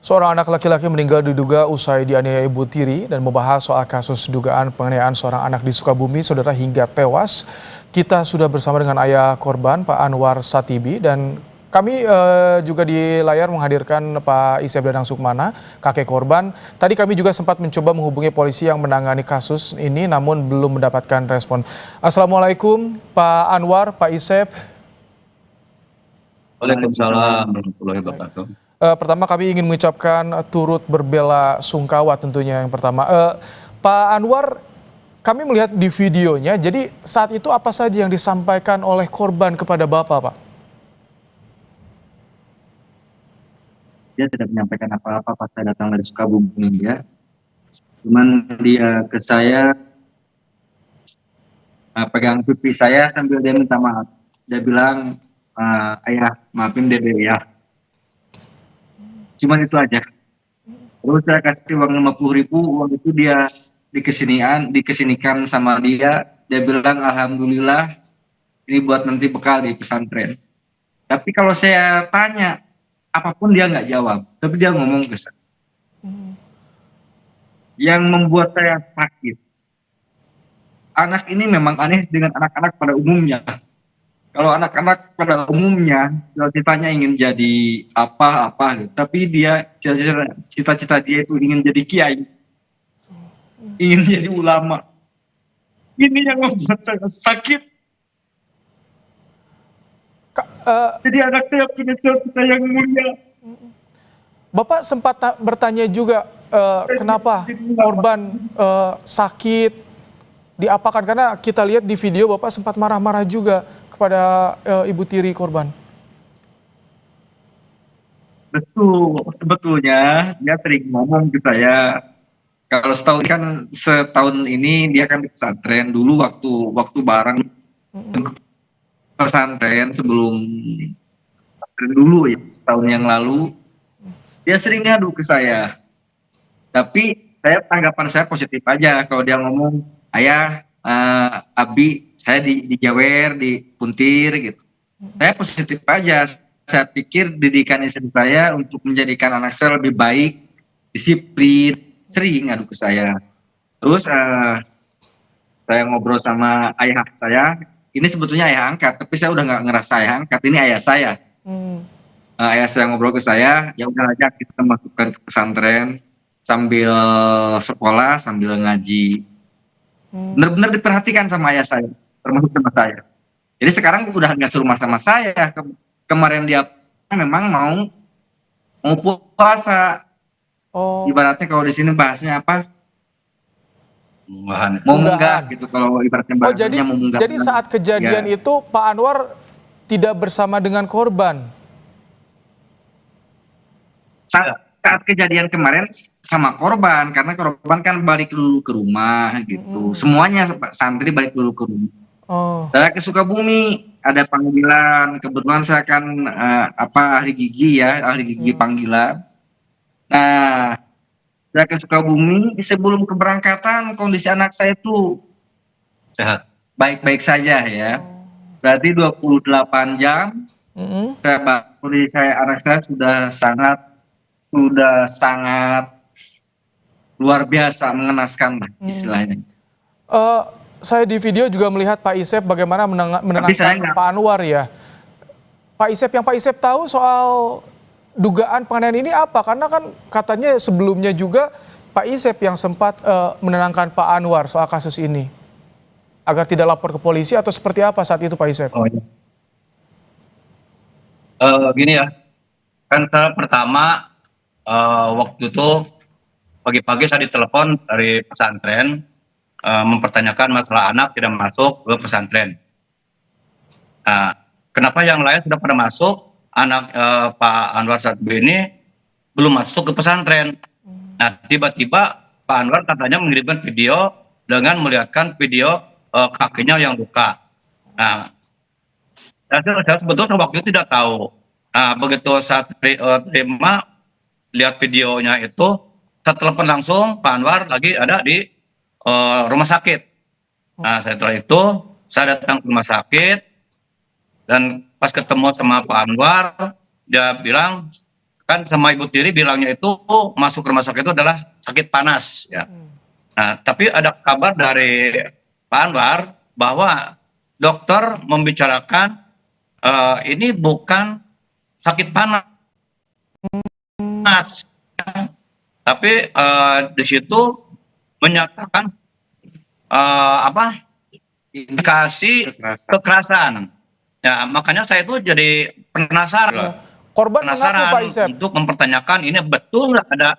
Seorang anak laki-laki meninggal diduga usai dianiaya ibu tiri dan membahas soal kasus dugaan penganiayaan seorang anak di Sukabumi, saudara, hingga tewas. Kita sudah bersama dengan ayah korban, Pak Anwar Satibi, dan kami juga di layar menghadirkan Pak Isep Danang Sukmana, kakek korban. Tadi kami juga sempat mencoba menghubungi polisi yang menangani kasus ini, namun belum mendapatkan respon. Assalamualaikum, Pak Anwar, Pak Isep. Waalaikumsalam warahmatullahi wabarakatuh. Pertama kami ingin mengucapkan turut berbela sungkawa tentunya yang pertama. Pak Anwar, kami melihat di videonya, jadi saat itu apa saja yang disampaikan oleh korban kepada Bapak, Pak? Dia tidak menyampaikan apa-apa pas saya datang dari Sukabumi ya. Cuman dia ke saya pegang pipi saya sambil dia minta maaf. Dia bilang, ayah maafin dede ya. Cuman itu aja. Terus saya kasih uang 50.000, uang itu dia dikesinikan sama dia. Dia bilang alhamdulillah ini buat nanti bekal di pesantren. Tapi kalau saya tanya apapun dia nggak jawab. Tapi dia ngomong ke saya. Yang membuat saya sakit. Anak ini memang aneh dengan anak-anak pada umumnya. Kalau anak-anak pada umumnya cita-citanya ingin jadi apa-apa gitu. Tapi dia cita-cita dia itu ingin jadi kiai, ingin jadi ulama. Ini yang membuat saya sakit. Jadi anak saya punya cita-cita yang mulia. Bapak sempat bertanya juga kenapa korban sakit, diapakan, karena kita lihat di video Bapak sempat marah-marah juga kepada ibu tiri korban. Betul, sebetulnya dia sering ngomong ke saya. Kalau setahun ini dia kan di pesantren dulu waktu bareng pesantren sebelum pesantren dulu ya, setahun yang lalu dia sering ngadu ke saya. Tapi tanggapan saya positif aja kalau dia ngomong, ayah, Abi, saya dijawer, dipuntir gitu. Saya positif aja. Saya pikir didikan istri saya untuk menjadikan anak saya lebih baik, disiplin, sering ngadu ke saya. Terus saya ngobrol sama ayah saya. Ini sebetulnya ayah angkat, tapi saya udah nggak ngerasa ayah angkat. Ini ayah saya. Ayah saya ngobrol ke saya, ya udah aja kita masukkan ke pesantren sambil sekolah, sambil ngaji. Benar-benar diperhatikan sama ayah saya, termasuk sama saya. Jadi sekarang udah nggak serumah sama saya. Kemarin dia memang mau puasa. Ibaratnya kalau di sini bahasnya apa? Mau munggah gitu kalau ibaratnya bahasanya mau munggah. Jadi saat kejadian itu Pak Anwar tidak bersama dengan korban. Saat kejadian kemarin sama korban, karena korban kan balik dulu ke rumah gitu. Semuanya santri balik dulu ke rumah. Saya ke Sukabumi, ada panggilan. Kebetulan saya kan ahli gigi ya, ahli gigi panggilan. Nah, saya ke Sukabumi, sebelum keberangkatan kondisi anak saya itu sehat, baik-baik saja ya. Berarti 28 jam kondisi anak saya sudah sangat luar biasa, mengenaskan lah istilahnya. Saya di video juga melihat Pak Isep bagaimana menenangkan Pak Anwar ya. Pak Isep, yang Pak Isep tahu soal dugaan penganiayaan ini apa? Karena kan katanya sebelumnya juga Pak Isep yang sempat menenangkan Pak Anwar soal kasus ini, agar tidak lapor ke polisi, atau seperti apa saat itu Pak Isep? Oh, iya. Gini ya, kan pertama waktu itu pagi-pagi saya ditelepon dari pesantren mempertanyakan masalah anak tidak masuk ke pesantren. Nah, kenapa yang lain sudah pada masuk, anak Pak Anwar Satibi ini belum masuk ke pesantren? Nah, tiba-tiba Pak Anwar katanya mengirimkan video dengan melihatkan video kakinya yang luka. Nah, saya sebetulnya waktu itu tidak tahu. Nah, begitu saya terima lihat videonya itu, saya telepon langsung Pak Anwar lagi ada di rumah sakit. Nah, setelah itu saya datang ke rumah sakit dan pas ketemu sama Pak Anwar, dia bilang kan sama ibu tiri bilangnya itu masuk rumah sakit itu adalah sakit panas ya. Nah, tapi ada kabar dari Pak Anwar bahwa dokter membicarakan ini bukan sakit panas, tapi di situ menyatakan indikasi kekerasan. Ya, makanya saya itu jadi penasaran. Korban mengaku, Pak Isep. Untuk mempertanyakan ini betul nggak ada.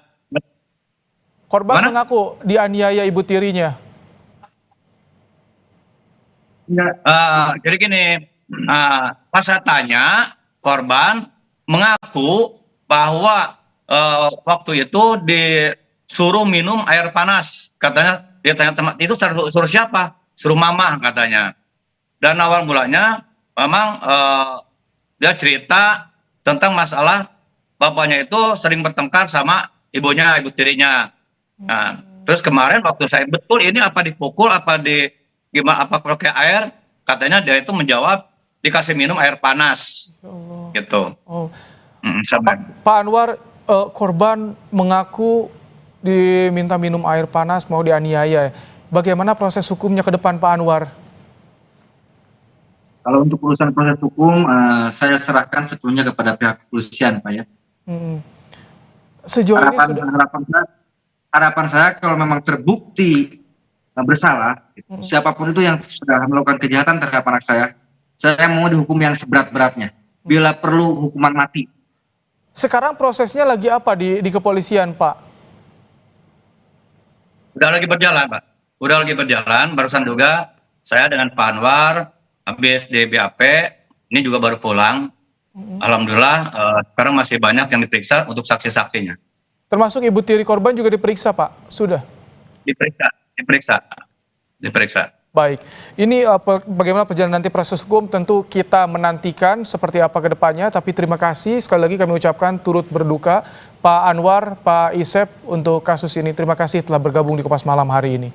Korban Mana? mengaku dianiaya ibu tirinya. Jadi gini, pas saya tanya, korban mengaku bahwa waktu itu disuruh minum air panas. Katanya dia tanya teman itu suruh siapa? Suruh mama katanya. Dan awal mulanya memang dia cerita tentang masalah bapaknya itu sering bertengkar sama ibunya, ibu tirinya. Nah, terus kemarin waktu saya betul ini apa dipukul, apa gimana, apa pakai air, katanya dia itu menjawab dikasih minum air panas, gitu. Oh. Sabar. Pak Anwar, korban mengaku diminta minum air panas, mau dianiaya. Bagaimana proses hukumnya ke depan, Pak Anwar? Kalau untuk urusan proses hukum, saya serahkan sepenuhnya kepada pihak kepolisian, Pak ya. Sejauh ini sudah... harapan saya kalau memang terbukti bersalah, siapapun itu yang sudah melakukan kejahatan terhadap anak saya mau dihukum yang seberat-beratnya. Bila perlu hukuman mati. Sekarang prosesnya lagi apa di kepolisian, Pak? Udah lagi berjalan, Pak. Udah lagi berjalan. Barusan juga saya dengan Pak Anwar habis di BAP, ini juga baru pulang. Alhamdulillah sekarang masih banyak yang diperiksa untuk saksi-saksinya. Termasuk ibu tiri korban juga diperiksa, Pak? Sudah? Diperiksa. Baik, ini bagaimana perjalanan nanti proses hukum tentu kita menantikan seperti apa ke depannya, tapi terima kasih sekali lagi kami ucapkan turut berduka Pak Anwar, Pak Isep untuk kasus ini. Terima kasih telah bergabung di Kompas Malam hari ini.